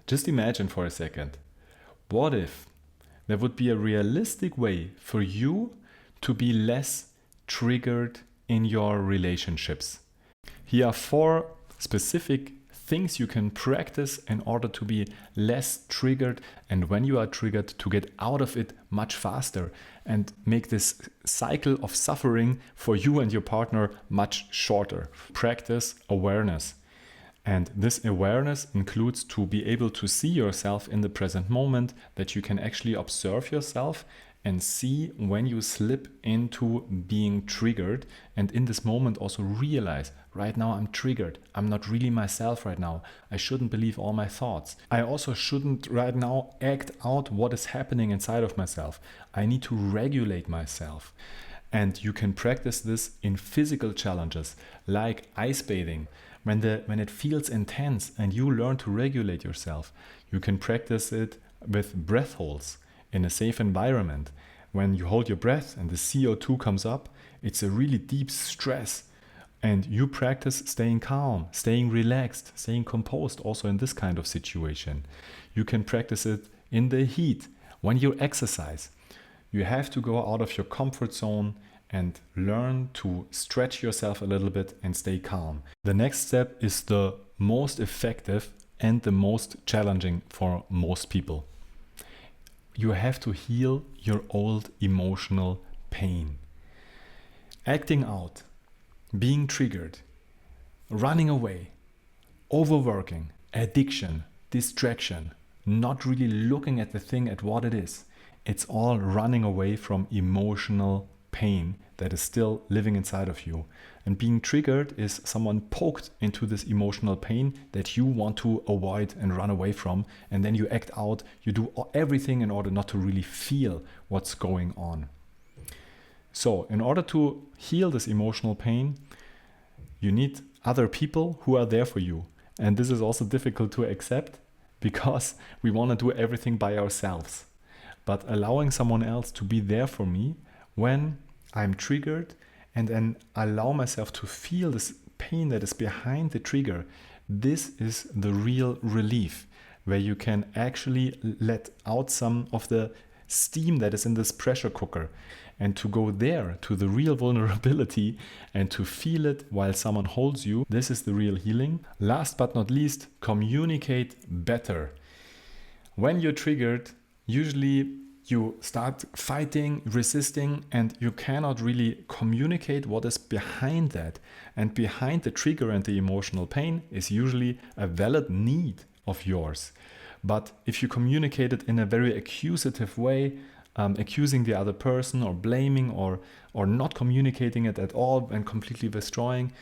Just imagine for a second, what if there would be a realistic way for you to be less triggered in your relationships? Here are 4 specific things you can practice in order to be less triggered, and when you are triggered, to get out of it much faster and make this cycle of suffering for you and your partner much shorter. Practice awareness. And this awareness includes to be able to see yourself in the present moment, that you can actually observe yourself and see when you slip into being triggered, and in this moment also realize, right now I'm triggered. I'm not really myself right now. I shouldn't believe all my thoughts. I also shouldn't right now act out what is happening inside of myself. I need to regulate myself. And you can practice this in physical challenges like ice bathing. When it feels intense and you learn to regulate yourself, you can practice it with breath holds in a safe environment. When you hold your breath and the CO2 comes up, it's a really deep stress. And you practice staying calm, staying relaxed, staying composed also in this kind of situation. You can practice it in the heat when you exercise. You have to go out of your comfort zone and learn to stretch yourself a little bit and stay calm. The next step is the most effective and the most challenging for most people. You have to heal your old emotional pain. Acting out, being triggered, running away, overworking, addiction, distraction, not really looking at the thing at what it is. It's all running away from emotional pain that is still living inside of you. And being triggered is someone poked into this emotional pain that you want to avoid and run away from. And then you act out, you do everything in order not to really feel what's going on. So in order to heal this emotional pain, you need other people who are there for you. And this is also difficult to accept because we want to do everything by ourselves. But allowing someone else to be there for me when I'm triggered, and then allow myself to feel this pain that is behind the trigger, this is the real relief, where you can actually let out some of the steam that is in this pressure cooker, and to go there to the real vulnerability and to feel it while someone holds you. This is the real healing. Last but not least, communicate better. When you're triggered, usually you start fighting, resisting, and you cannot really communicate what is behind that. And behind the trigger and the emotional pain is usually a valid need of yours. But if you communicate it in a very accusative way, accusing the other person or blaming or not communicating it at all and completely destroying,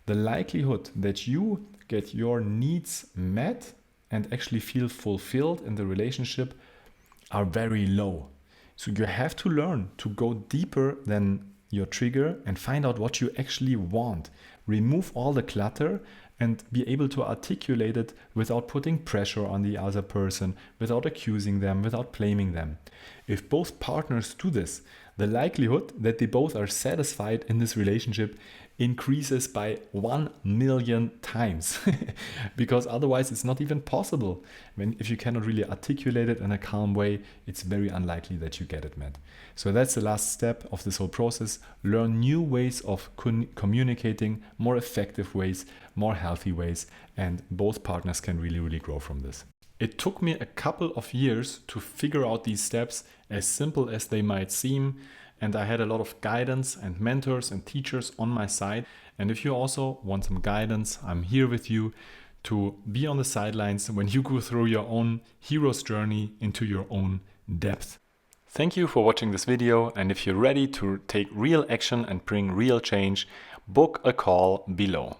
the likelihood that you get your needs met and actually feel fulfilled in the relationship are very low. So you have to learn to go deeper than your trigger and find out what you actually want. Remove all the clutter and be able to articulate it without putting pressure on the other person, without accusing them, without blaming them. If both partners do this, the likelihood that they both are satisfied in this relationship increases by 1,000,000 times because otherwise it's not even possible. If you cannot really articulate it in a calm way, it's very unlikely that you get it met. So that's the last step of this whole process. Learn new ways of communicating, more effective ways, more healthy ways, and both partners can really grow from this. It took me a couple of years to figure out these steps, as simple as they might seem. And I had a lot of guidance and mentors and teachers on my side. And if you also want some guidance, I'm here with you to be on the sidelines when you go through your own hero's journey into your own depth. Thank you for watching this video. And if you're ready to take real action and bring real change, book a call below.